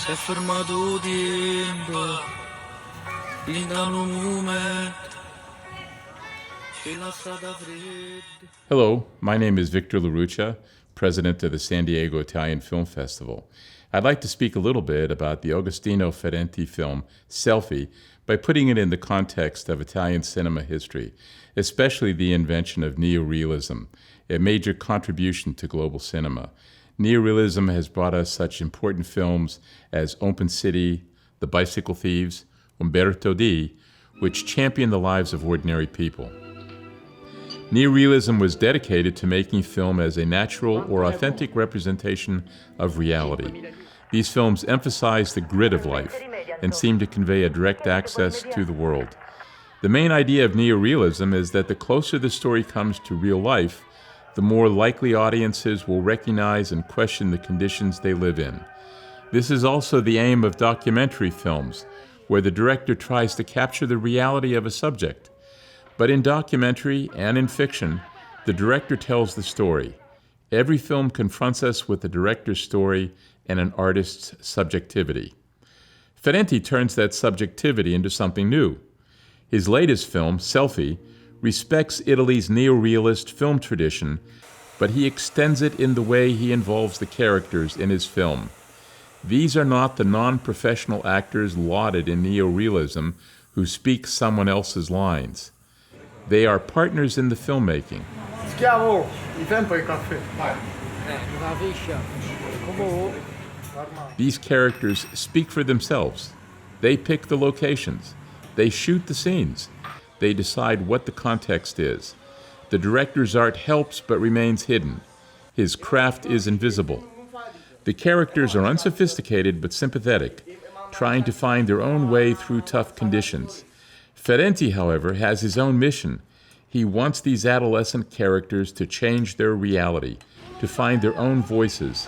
S'è fermato tempo, in un momento, c'è la strada fredda. Hello, my name is Victor Laruccia, president of the San Diego Italian Film Festival. I'd like to speak a little bit about the Agostino Ferrenti film Selfie by putting it in the context of Italian cinema history, especially the invention of neorealism, a major contribution to global cinema. Neorealism has brought us such important films as Open City, The Bicycle Thieves, Umberto D., which champion the lives of ordinary people. Neorealism was dedicated to making film as a natural or authentic representation of reality. These films emphasize the grit of life and seem to convey a direct access to the world. The main idea of neorealism is that the closer the story comes to real life, the more likely audiences will recognize and question the conditions they live in. This is also the aim of documentary films, where the director tries to capture the reality of a subject. But in documentary and in fiction, the director tells the story. Every film confronts us with the director's story and an artist's subjectivity. Ferrenti turns that subjectivity into something new. His latest film, Selfie, respects Italy's neorealist film tradition, but he extends it in the way he involves the characters in his film. These are not the non-professional actors lauded in neorealism who speak someone else's lines. They are partners in the filmmaking. Schiavo, il tempo è caffè. These characters speak for themselves. They pick the locations. They shoot the scenes. They decide what the context is. The director's art helps but remains hidden. His craft is invisible. The characters are unsophisticated but sympathetic, trying to find their own way through tough conditions. Ferrenti, however, has his own mission. He wants these adolescent characters to change their reality, to find their own voices.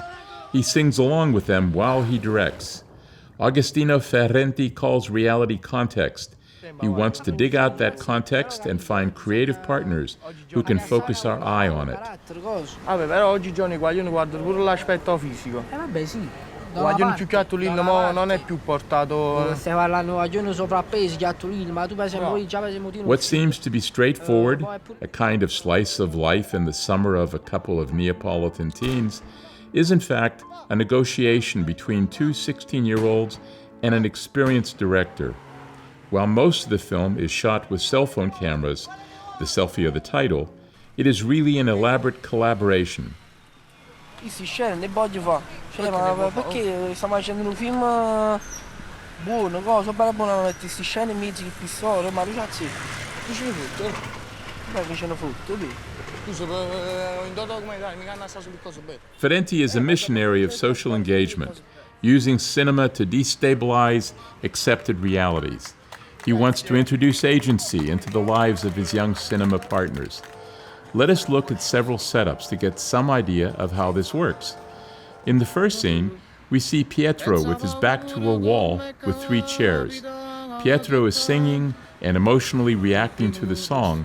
He sings along with them while he directs. Agostino Ferrenti calls reality context. He wants to dig out that context and find creative partners who can focus our eye on it. Vabbè, però oggigiorno i guaglioni guardano pure l'aspetto fisico. Vabbè sì. Il guaglione più chiattolino mo non è più portato. Stai parlando di guaglioni sovrappeso, chiattolino, ma tu per esempio già per esempio What seems to be straightforward, a kind of slice of life in the summer of a couple of Neapolitan teens, is in fact a negotiation between two 16-year-olds and an experienced director. While most of the film is shot with cell phone cameras, the selfie of the title, it is really an elaborate collaboration. Queste scene ne voglio fare, cioè, ma perché stiamo facendo un film buono, cosa bella buona, mettere queste scene in mezzo di pistole, ma ragazzi, che ce ne fotte? Beh, che ce ne fotte, lì. Ferrenti is a missionary of social engagement, using cinema to destabilize accepted realities. He wants to introduce agency into the lives of his young cinema partners. Let us look at several setups to get some idea of how this works. In the first scene, we see Pietro with his back to a wall with three chairs. Pietro is singing and emotionally reacting to the song,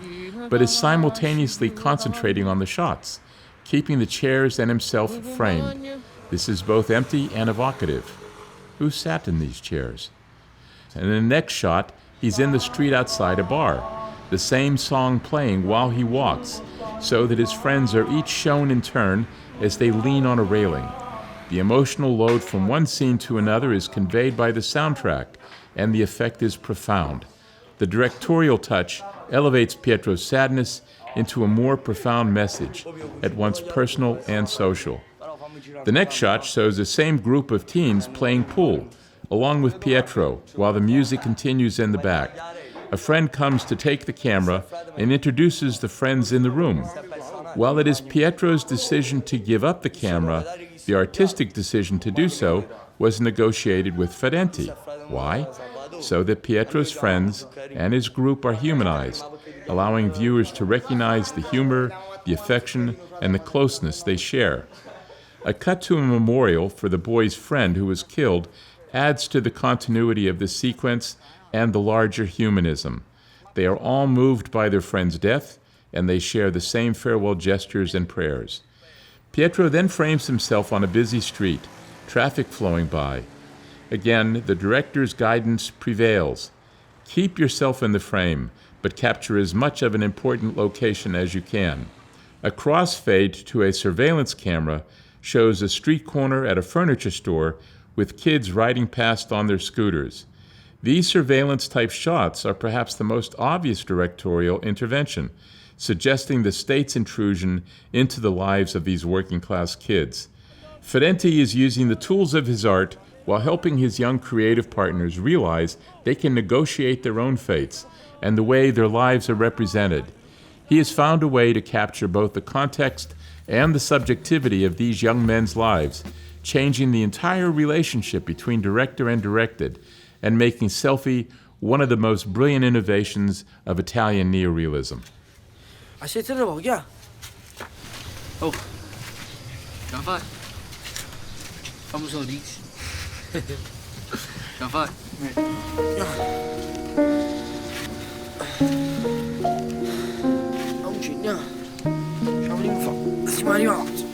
but is simultaneously concentrating on the shots, keeping the chairs and himself framed. This is both empty and evocative. Who sat in these chairs? And in the next shot, he's in the street outside a bar, the same song playing while he walks, so that his friends are each shown in turn as they lean on a railing. The emotional load from one scene to another is conveyed by the soundtrack, and the effect is profound. The directorial touch elevates Pietro's sadness into a more profound message, at once personal and social. The next shot shows the same group of teens playing pool, along with Pietro, while the music continues in the back. A friend comes to take the camera and introduces the friends in the room. While it is Pietro's decision to give up the camera, the artistic decision to do so was negotiated with Ferrenti. Why? So that Pietro's friends and his group are humanized, allowing viewers to recognize the humor, the affection, and the closeness they share. A cut to a memorial for the boy's friend who was killed adds to the continuity of the sequence and the larger humanism. They are all moved by their friend's death, and they share the same farewell gestures and prayers. Pietro then frames himself on a busy street, traffic flowing by. Again, the director's guidance prevails. Keep yourself in the frame, but capture as much of an important location as you can. A crossfade to a surveillance camera shows a street corner at a furniture store with kids riding past on their scooters. These surveillance-type shots are perhaps the most obvious directorial intervention, suggesting the state's intrusion into the lives of these working-class kids. Ferrenti is using the tools of his art while helping his young creative partners realize they can negotiate their own fates and the way their lives are represented. He has found a way to capture both the context and the subjectivity of these young men's lives, changing the entire relationship between director and directed, and making Selfie one of the most brilliant innovations of Italian neorealism. Aspetta un po', yeah. Oh, come fai? Fammi un sorriso. Come fai? Non c'è niente. Siamo arrivati.